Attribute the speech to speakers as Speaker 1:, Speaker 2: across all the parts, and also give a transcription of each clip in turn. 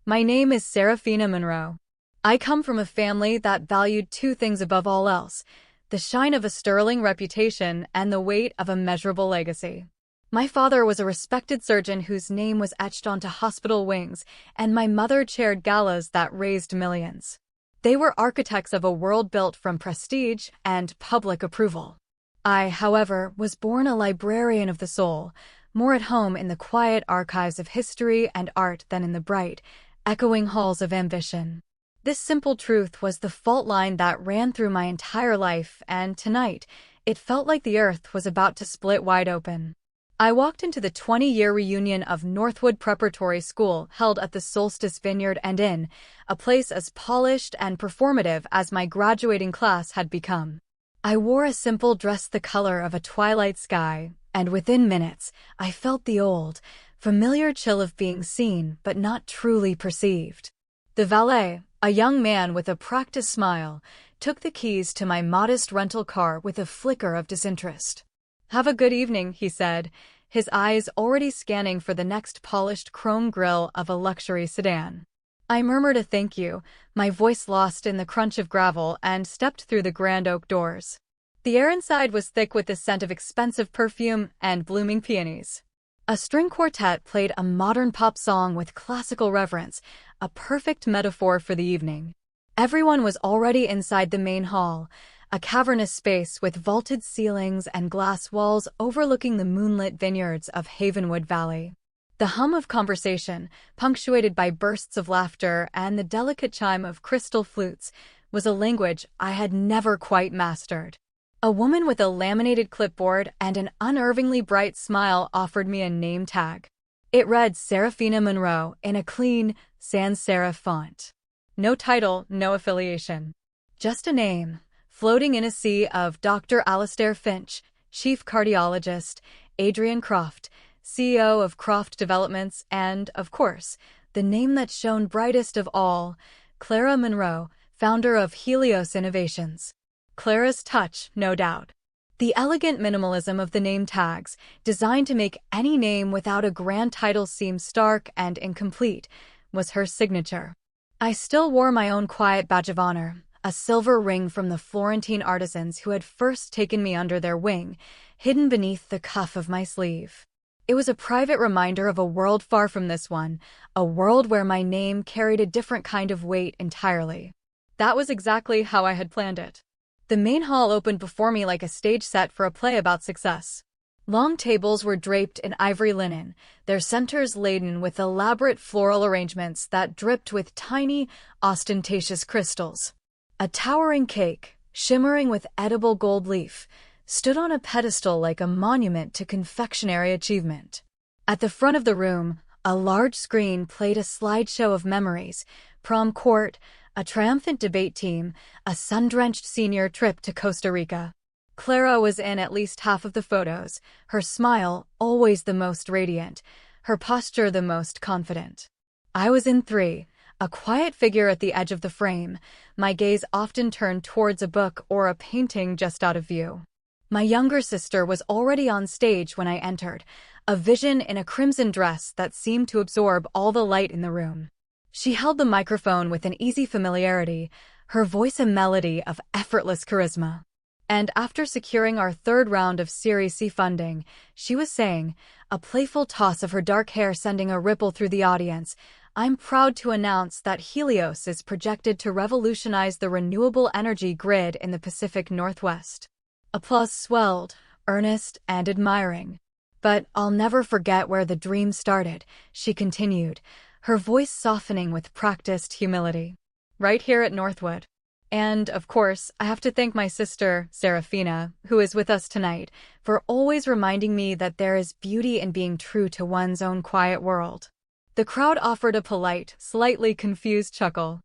Speaker 1: My name is Serafina Monroe. I come from a family that valued two things above all else: the shine of a sterling reputation and the weight of a measurable legacy. My father was a respected surgeon whose name was etched onto hospital wings, and my mother chaired galas that raised millions. They were architects of a world built from prestige and public approval. I, however, was born a librarian of the soul, more at home in the quiet archives of history and art than in the bright, echoing halls of ambition. This simple truth was the fault line that ran through my entire life, and tonight, it felt like the earth was about to split wide open. I walked into the 20-year reunion of Northwood Preparatory School held at the Solstice Vineyard and Inn, a place as polished and performative as my graduating class had become. I wore a simple dress the color of a twilight sky, and within minutes, I felt the old, familiar chill of being seen but not truly perceived. The valet, a young man with a practiced smile, took the keys to my modest rental car with a flicker of disinterest. "Have a good evening," he said, his eyes already scanning for the next polished chrome grille of a luxury sedan. I murmured a thank you, my voice lost in the crunch of gravel, and stepped through the grand oak doors. The air inside was thick with the scent of expensive perfume and blooming peonies. A string quartet played a modern pop song with classical reverence, a perfect metaphor for the evening. Everyone was already inside the main hall, a cavernous space with vaulted ceilings and glass walls overlooking the moonlit vineyards of Havenwood Valley. The hum of conversation, punctuated by bursts of laughter and the delicate chime of crystal flutes, was a language I had never quite mastered. A woman with a laminated clipboard and an unervingly bright smile offered me a name tag. It read Serafina Monroe in a clean, sans serif font. No title, no affiliation. Just a name, floating in a sea of Dr. Alastair Finch, Chief Cardiologist, Adrian Croft, CEO of Croft Developments, and, of course, the name that shone brightest of all, Clara Monroe, founder of Helios Innovations. Clara's touch, no doubt. The elegant minimalism of the name tags, designed to make any name without a grand title seem stark and incomplete, was her signature. I still wore my own quiet badge of honor, a silver ring from the Florentine artisans who had first taken me under their wing, hidden beneath the cuff of my sleeve. It was a private reminder of a world far from this one, a world where my name carried a different kind of weight entirely. That was exactly how I had planned it. The main hall opened before me like a stage set for a play about success. Long tables were draped in ivory linen, their centers laden with elaborate floral arrangements that dripped with tiny, ostentatious crystals. A towering cake, shimmering with edible gold leaf, stood on a pedestal like a monument to confectionery achievement. At the front of the room, a large screen played a slideshow of memories: prom court, a triumphant debate team, a sun-drenched senior trip to Costa Rica. Clara was in at least half of the photos, her smile always the most radiant, her posture the most confident. I was in 3, a quiet figure at the edge of the frame, my gaze often turned towards a book or a painting just out of view. My younger sister was already on stage when I entered, a vision in a crimson dress that seemed to absorb all the light in the room. She held the microphone with an easy familiarity, her voice a melody of effortless charisma. And after securing our 3rd round of Series C funding, she was saying, a playful toss of her dark hair sending a ripple through the audience, "I'm proud to announce that Helios is projected to revolutionize the renewable energy grid in the Pacific Northwest." Applause swelled, earnest and admiring. "But I'll never forget where the dream started," she continued, her voice softening with practiced humility. "Right here at Northwood. And, of course, I have to thank my sister, Serafina, who is with us tonight, for always reminding me that there is beauty in being true to one's own quiet world." The crowd offered a polite, slightly confused chuckle.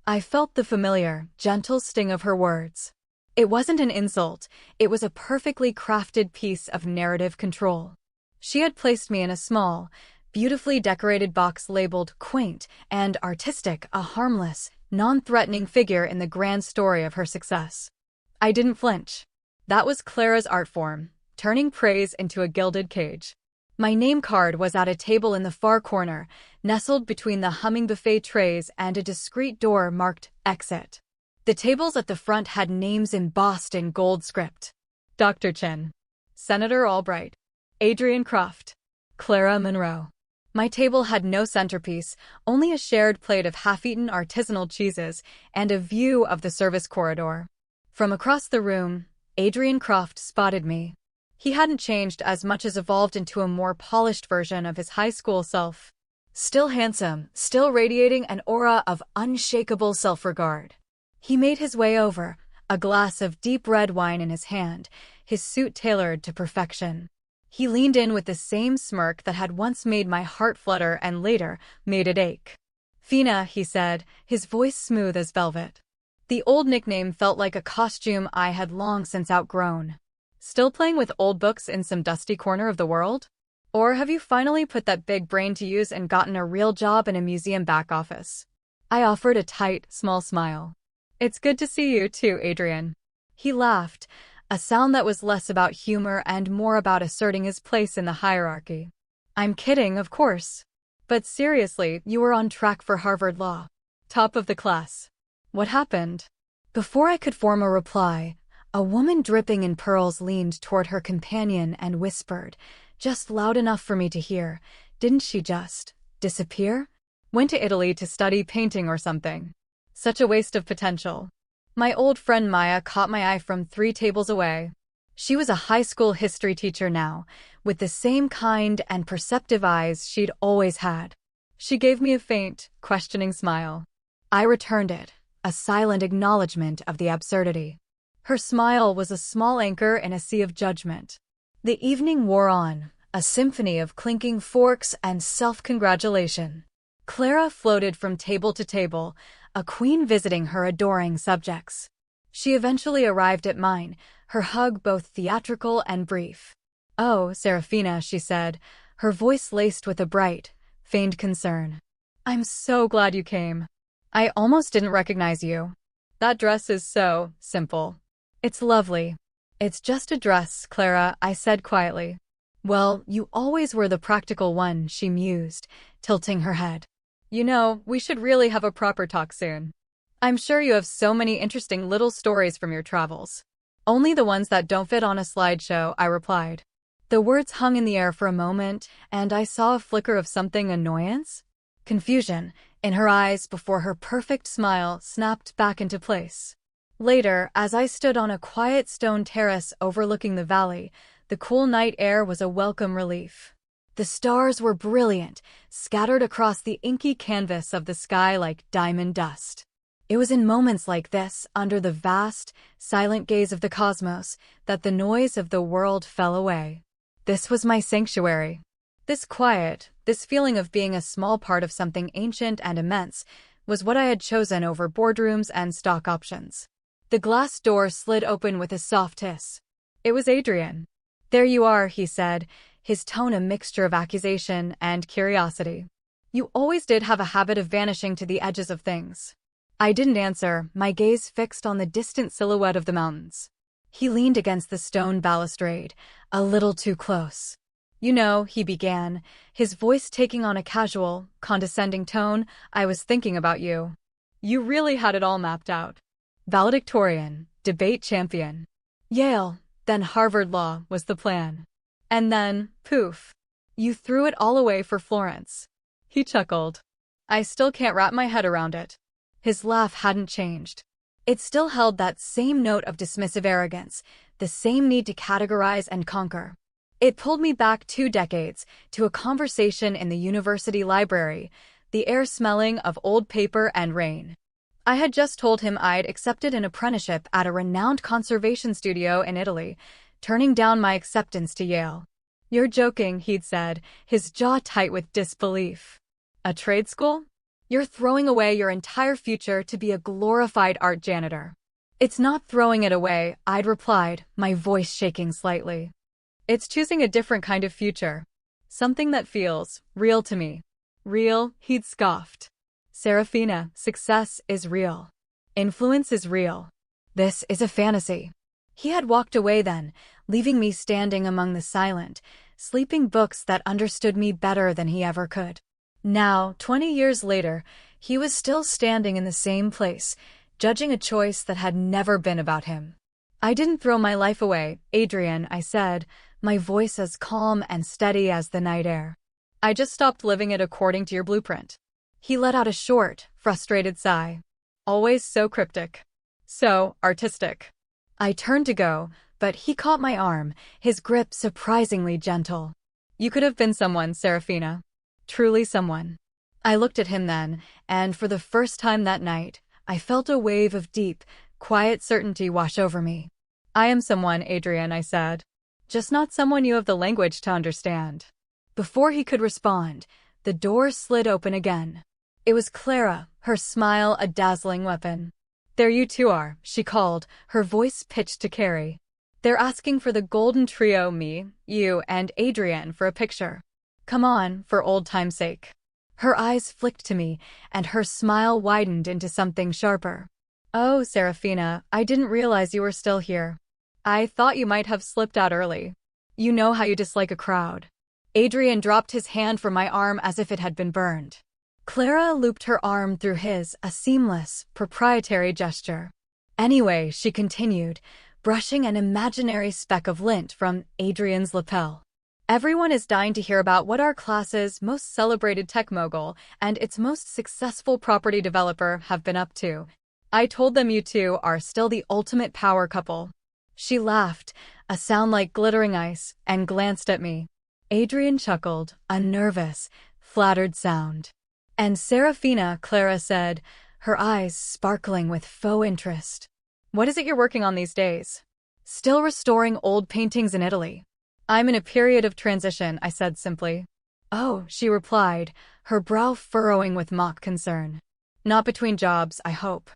Speaker 1: I felt the familiar, gentle sting of her words. It wasn't an insult, it was a perfectly crafted piece of narrative control. She had placed me in a small, beautifully decorated box labeled quaint and artistic, a harmless, non-threatening figure in the grand story of her success. I didn't flinch. That was Clara's art form, turning praise into a gilded cage. My name card was at a table in the far corner, nestled between the humming buffet trays and a discreet door marked Exit. The tables at the front had names embossed in gold script. Dr. Chin, Senator Albright, Adrian Croft, Clara Monroe. My table had no centerpiece, only a shared plate of half-eaten artisanal cheeses and a view of the service corridor. From across the room, Adrian Croft spotted me. He hadn't changed as much as evolved into a more polished version of his high school self. Still handsome, still radiating an aura of unshakable self-regard. He made his way over, a glass of deep red wine in his hand, his suit tailored to perfection. He leaned in with the same smirk that had once made my heart flutter and later made it ache. Fina, he said, his voice smooth as velvet. The old nickname felt like a costume I had long since outgrown. Still playing with old books in some dusty corner of the world? Or have you finally put that big brain to use and gotten a real job in a museum back office? I offered a tight, small smile. It's good to see you too, Adrian. He laughed, a sound that was less about humor and more about asserting his place in the hierarchy. I'm kidding, of course. But seriously, you were on track for Harvard Law. Top of the class. What happened? Before I could form a reply, a woman dripping in pearls leaned toward her companion and whispered, just loud enough for me to hear, didn't she just disappear? Went to Italy to study painting or something. Such a waste of potential. My old friend Maya caught my eye from 3 tables away. She was a high school history teacher now, with the same kind and perceptive eyes she'd always had. She gave me a faint, questioning smile. I returned it, a silent acknowledgement of the absurdity. Her smile was a small anchor in a sea of judgment. The evening wore on, a symphony of clinking forks and self-congratulation. Clara floated from table to table, a queen visiting her adoring subjects. She eventually arrived at mine, her hug both theatrical and brief. Oh, Serafina, she said, her voice laced with a bright, feigned concern. I'm so glad you came. I almost didn't recognize you. That dress is so simple. It's lovely. It's just a dress, Clara, I said quietly. Well, you always were the practical one, she mused, tilting her head. You know, we should really have a proper talk soon. I'm sure you have so many interesting little stories from your travels. Only the ones that don't fit on a slideshow, I replied. The words hung in the air for a moment, and I saw a flicker of something annoyance? Confusion in her eyes before her perfect smile snapped back into place. Later, as I stood on a quiet stone terrace overlooking the valley, the cool night air was a welcome relief. The stars were brilliant, scattered across the inky canvas of the sky like diamond dust. It was in moments like this, under the vast, silent gaze of the cosmos, that the noise of the world fell away. This was my sanctuary. This quiet, this feeling of being a small part of something ancient and immense, was what I had chosen over boardrooms and stock options. The glass door slid open with a soft hiss. It was Adrian. There you are, he said, his tone a mixture of accusation and curiosity. You always did have a habit of vanishing to the edges of things. I didn't answer, my gaze fixed on the distant silhouette of the mountains. He leaned against the stone balustrade, a little too close. You know, he began, his voice taking on a casual, condescending tone, I was thinking about you. You really had it all mapped out. Valedictorian, debate champion. Yale, then Harvard Law was the plan. And then, poof, you threw it all away for Florence. He chuckled. I still can't wrap my head around it. His laugh hadn't changed. It still held that same note of dismissive arrogance, the same need to categorize and conquer. It pulled me back 2 decades to a conversation in the university library, the air smelling of old paper and rain. I had just told him I'd accepted an apprenticeship at a renowned conservation studio in Italy, turning down my acceptance to Yale. You're joking, he'd said, his jaw tight with disbelief. A trade school? You're throwing away your entire future to be a glorified art janitor. It's not throwing it away, I'd replied, my voice shaking slightly. It's choosing a different kind of future. Something that feels real to me. Real, he'd scoffed. Serafina, success is real. Influence is real. This is a fantasy. He had walked away then, leaving me standing among the silent, sleeping books that understood me better than he ever could. Now, 20 years later, he was still standing in the same place, judging a choice that had never been about him. I didn't throw my life away, Adrian, I said, my voice as calm and steady as the night air. I just stopped living it according to your blueprint. He let out a short, frustrated sigh. Always so cryptic. So artistic. I turned to go, but he caught my arm, his grip surprisingly gentle. You could have been someone, Serafina. Truly someone. I looked at him then, and for the first time that night, I felt a wave of deep, quiet certainty wash over me. I am someone, Adrian, I said. Just not someone you have the language to understand. Before he could respond, the door slid open again. It was Clara, her smile a dazzling weapon. There you two are, she called, her voice pitched to Carrie. They're asking for the golden trio, me, you, and Adrian, for a picture. Come on, for old time's sake. Her eyes flicked to me, and her smile widened into something sharper. Oh, Serafina, I didn't realize you were still here. I thought you might have slipped out early. You know how you dislike a crowd. Adrian dropped his hand from my arm as if it had been burned. Clara looped her arm through his, a seamless, proprietary gesture. Anyway, she continued, brushing an imaginary speck of lint from Adrian's lapel. Everyone is dying to hear about what our class's most celebrated tech mogul and its most successful property developer have been up to. I told them you two are still the ultimate power couple. She laughed, a sound like glittering ice, and glanced at me. Adrian chuckled, a nervous, flattered sound. And Serafina, Clara said, her eyes sparkling with faux interest. What is it you're working on these days? Still restoring old paintings in Italy. I'm in a period of transition, I said simply. Oh, she replied, her brow furrowing with mock concern. Not between jobs, I hope.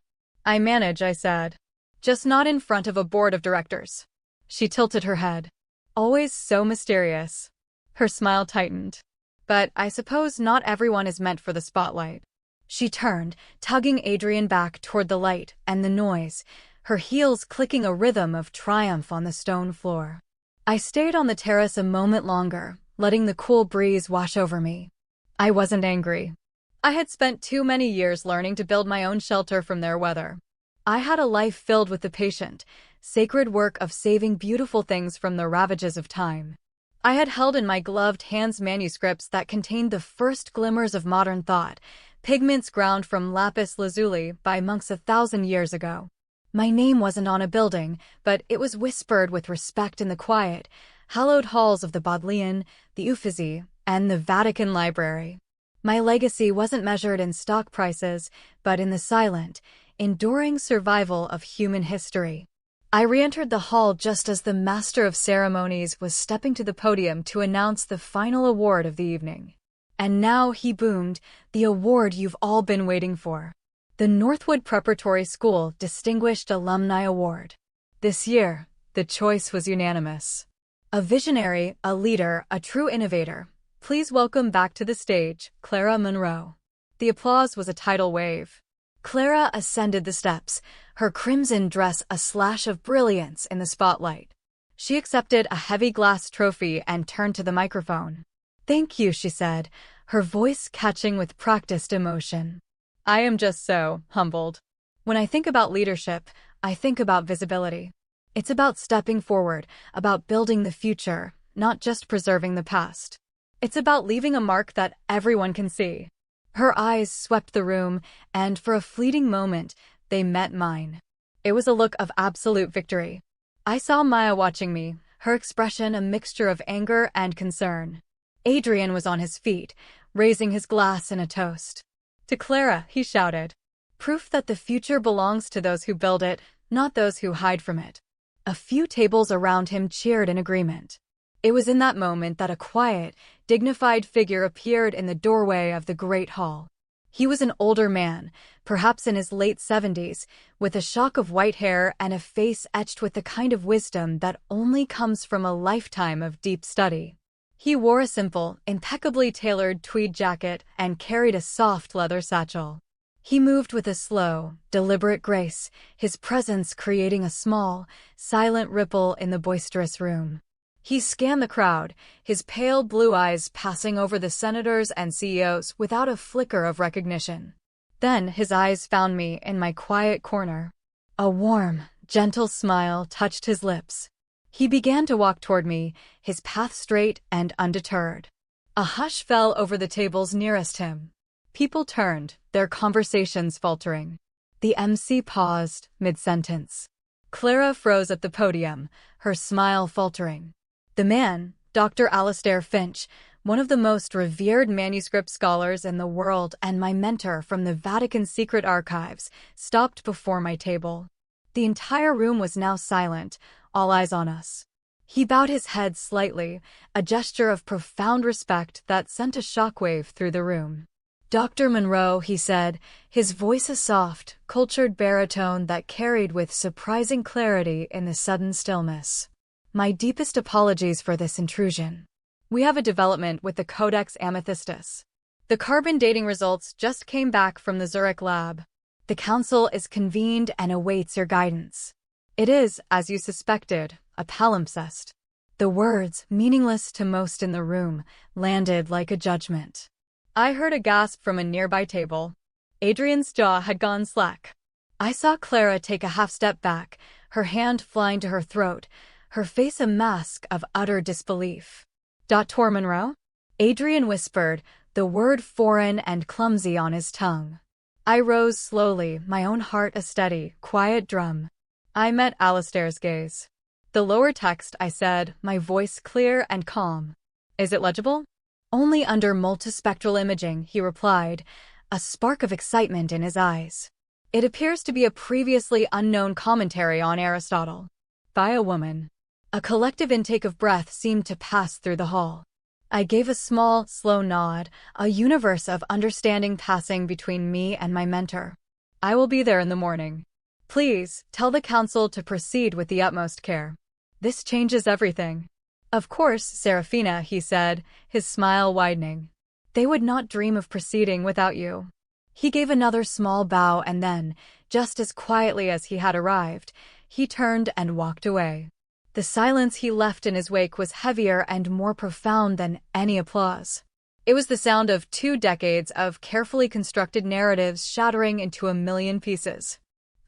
Speaker 1: I manage, I said. Just not in front of a board of directors. She tilted her head. Always so mysterious. Her smile tightened. But I suppose not everyone is meant for the spotlight. She turned, tugging Adrian back toward the light and the noise, her heels clicking a rhythm of triumph on the stone floor. I stayed on the terrace a moment longer, letting the cool breeze wash over me. I wasn't angry. I had spent too many years learning to build my own shelter from their weather. I had a life filled with the patient, sacred work of saving beautiful things from the ravages of time. I had held in my gloved hands manuscripts that contained the first glimmers of modern thought, pigments ground from lapis lazuli by monks 1,000 years ago. My name wasn't on a building, but it was whispered with respect in the quiet, hallowed halls of the Bodleian, the Uffizi, and the Vatican Library. My legacy wasn't measured in stock prices, but in the silent, enduring survival of human history. I re-entered the hall just as the Master of Ceremonies was stepping to the podium to announce the final award of the evening. And now, he boomed, the award you've all been waiting for. The Northwood Preparatory School Distinguished Alumni Award. This year, the choice was unanimous. A visionary, a leader, a true innovator. Please welcome back to the stage, Clara Monroe. The applause was a tidal wave. Clara ascended the steps, her crimson dress a slash of brilliance in the spotlight. She accepted a heavy glass trophy and turned to the microphone. Thank you, she said, her voice catching with practiced emotion. I am just so humbled. When I think about leadership, I think about visibility. It's about stepping forward, about building the future, not just preserving the past. It's about leaving a mark that everyone can see. Her eyes swept the room, and for a fleeting moment, they met mine. It was a look of absolute victory. I saw Maya watching me, her expression a mixture of anger and concern. Adrian was on his feet, raising his glass in a toast. To Clara, he shouted. Proof that the future belongs to those who build it, not those who hide from it. A few tables around him cheered in agreement. It was in that moment that a quiet, dignified figure appeared in the doorway of the great hall. He was an older man, perhaps in his late 70s, with a shock of white hair and a face etched with the kind of wisdom that only comes from a lifetime of deep study. He wore a simple, impeccably tailored tweed jacket and carried a soft leather satchel. He moved with a slow, deliberate grace, his presence creating a small, silent ripple in the boisterous room. He scanned the crowd, his pale blue eyes passing over the senators and CEOs without a flicker of recognition. Then his eyes found me in my quiet corner. A warm, gentle smile touched his lips. He began to walk toward me, his path straight and undeterred. A hush fell over the tables nearest him. People turned, their conversations faltering. The MC paused mid-sentence. Clara froze at the podium, her smile faltering. The man, Dr. Alastair Finch, one of the most revered manuscript scholars in the world and my mentor from the Vatican Secret Archives, stopped before my table. The entire room was now silent, all eyes on us. He bowed his head slightly, a gesture of profound respect that sent a shockwave through the room. Dr. Monroe, he said, his voice a soft, cultured baritone that carried with surprising clarity in the sudden stillness. My deepest apologies for this intrusion. We have a development with the Codex Amethystus. The carbon dating results just came back from the Zurich lab. The council is convened and awaits your guidance. It is, as you suspected, a palimpsest. The words, meaningless to most in the room, landed like a judgment. I heard a gasp from a nearby table. Adrian's jaw had gone slack. I saw Clara take a half-step back, her hand flying to her throat, her face a mask of utter disbelief. Dr. Monroe? Adrian whispered, the word foreign and clumsy on his tongue. I rose slowly, my own heart a steady, quiet drum. I met Alastair's gaze. The lower text, I said, my voice clear and calm. Is it legible? Only under multispectral imaging, he replied, a spark of excitement in his eyes. It appears to be a previously unknown commentary on Aristotle. By a woman. A collective intake of breath seemed to pass through the hall. I gave a small, slow nod, a universe of understanding passing between me and my mentor. I will be there in the morning. Please, tell the council to proceed with the utmost care. This changes everything. Of course, Serafina, he said, his smile widening. They would not dream of proceeding without you. He gave another small bow and then, just as quietly as he had arrived, he turned and walked away. The silence he left in his wake was heavier and more profound than any applause. It was the sound of 2 decades of carefully constructed narratives shattering into a million pieces.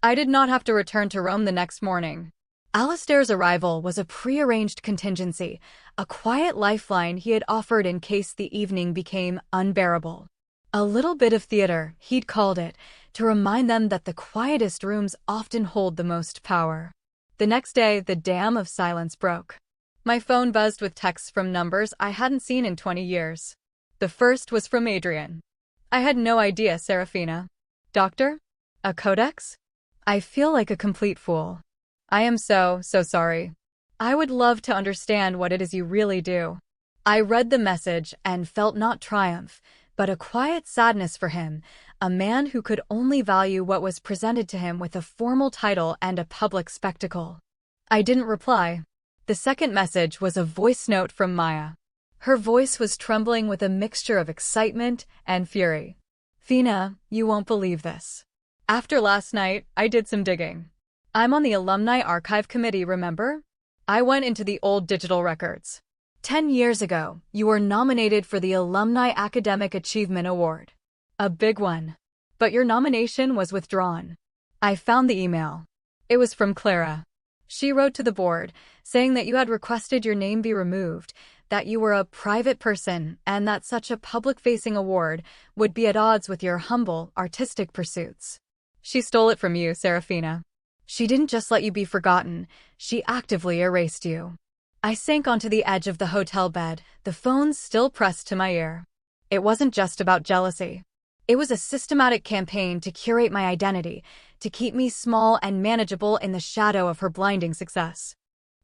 Speaker 1: I did not have to return to Rome the next morning. Alastair's arrival was a prearranged contingency, a quiet lifeline he had offered in case the evening became unbearable. A little bit of theater, he'd called it, to remind them that the quietest rooms often hold the most power. The next day, the dam of silence broke. My phone buzzed with texts from numbers I hadn't seen in 20 years. The first was from Adrian. I had no idea, Serafina. Doctor? A codex? I feel like a complete fool. I am so sorry. I would love to understand what it is you really do. I read the message and felt not triumph, but a quiet sadness for him, a man who could only value what was presented to him with a formal title and a public spectacle. I didn't reply. The second message was a voice note from Maya. Her voice was trembling with a mixture of excitement and fury. Fina, you won't believe this. After last night, I did some digging. I'm on the Alumni Archive Committee, remember? I went into the old digital records. 10 years ago, you were nominated for the Alumni Academic Achievement Award. A big one. But your nomination was withdrawn. I found the email. It was from Clara. She wrote to the board, saying that you had requested your name be removed, that you were a private person, and that such a public-facing award would be at odds with your humble, artistic pursuits. She stole it from you, Serafina. She didn't just let you be forgotten, she actively erased you. I sank onto the edge of the hotel bed, the phone still pressed to my ear. It wasn't just about jealousy. It was a systematic campaign to curate my identity, to keep me small and manageable in the shadow of her blinding success.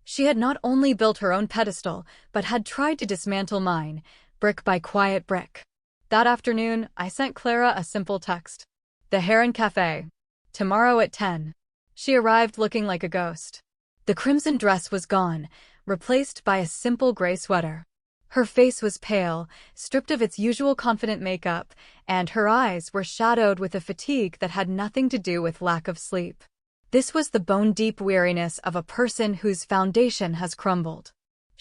Speaker 1: She had not only built her own pedestal, but had tried to dismantle mine, brick by quiet brick. That afternoon, I sent Clara a simple text. The Heron Cafe. Tomorrow at 10. She arrived looking like a ghost. The crimson dress was gone, replaced by a simple gray sweater. Her face was pale, stripped of its usual confident makeup, and her eyes were shadowed with a fatigue that had nothing to do with lack of sleep. This was the bone-deep weariness of a person whose foundation has crumbled.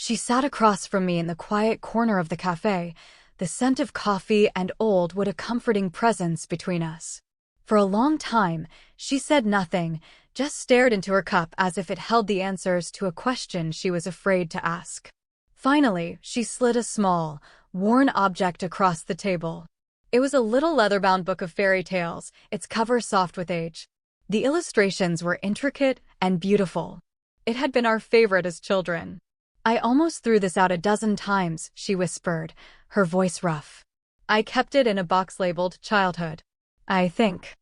Speaker 1: She sat across from me in the quiet corner of the cafe, the scent of coffee and old wood a comforting presence between us. For a long time, she said nothing, just stared into her cup as if it held the answers to a question she was afraid to ask. Finally, she slid a small, worn object across the table. It was a little leather-bound book of fairy tales, its cover soft with age. The illustrations were intricate and beautiful. It had been our favorite as children. "I almost threw this out a dozen times," she whispered, her voice rough. "I kept it in a box labeled childhood. I think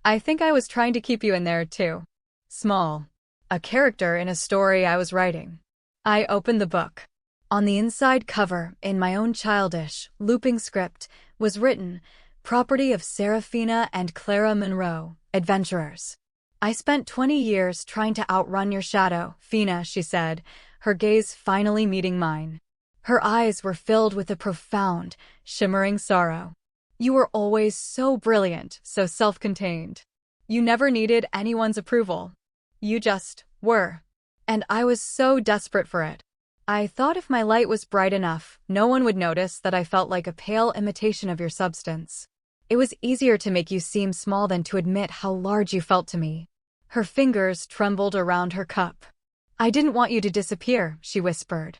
Speaker 1: I was trying to keep you in there too. Small. A character in a story I was writing." I opened the book. On the inside cover, in my own childish, looping script, was written, "Property of Serafina and Clara Monroe, Adventurers. I spent 20 years trying to outrun your shadow, Fina," she said, her gaze finally meeting mine. Her eyes were filled with a profound, shimmering sorrow. "You were always so brilliant, so self-contained. You never needed anyone's approval. You just were. And I was so desperate for it. I thought if my light was bright enough, no one would notice that I felt like a pale imitation of your substance. It was easier to make you seem small than to admit how large you felt to me." Her fingers trembled around her cup. "I didn't want you to disappear," she whispered.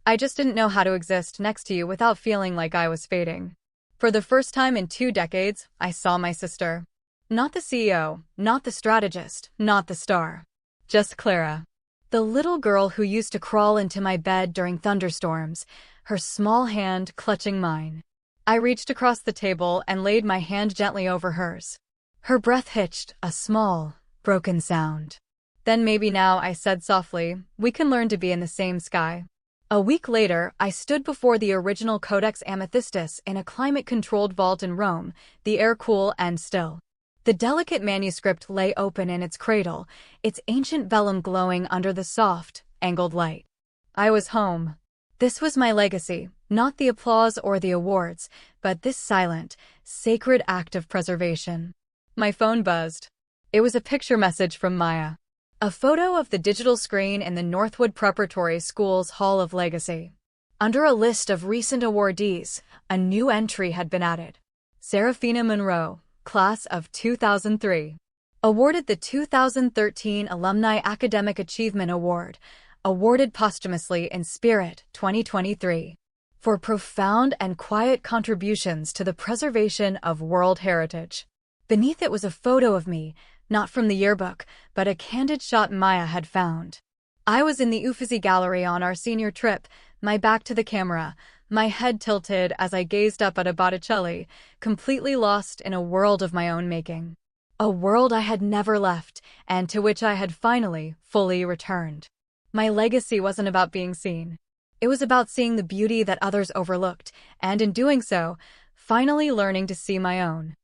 Speaker 1: "I just didn't know how to exist next to you without feeling like I was fading." For the first time in 2 decades, I saw my sister. Not the CEO, not the strategist, not the star. Just Clara. The little girl who used to crawl into my bed during thunderstorms, her small hand clutching mine. I reached across the table and laid my hand gently over hers. Her breath hitched, a small, broken sound. "Then maybe now," I said softly, "we can learn to be in the same sky." A week later, I stood before the original Codex Amethystus in a climate-controlled vault in Rome, the air cool and still. The delicate manuscript lay open in its cradle, its ancient vellum glowing under the soft, angled light. I was home. This was my legacy, not the applause or the awards, but this silent, sacred act of preservation. My phone buzzed. It was a picture message from Maya. A photo of the digital screen in the Northwood Preparatory School's Hall of Legacy. Under a list of recent awardees, a new entry had been added. Serafina Monroe, Class of 2003. Awarded the 2013 Alumni Academic Achievement Award, awarded posthumously in Spirit 2023, for profound and quiet contributions to the preservation of world heritage. Beneath it was a photo of me, not from the yearbook, but a candid shot Maya had found. I was in the Uffizi Gallery on our senior trip, my back to the camera, my head tilted as I gazed up at a Botticelli, completely lost in a world of my own making. A world I had never left, and to which I had finally, fully returned. My legacy wasn't about being seen. It was about seeing the beauty that others overlooked, and in doing so, finally learning to see my own.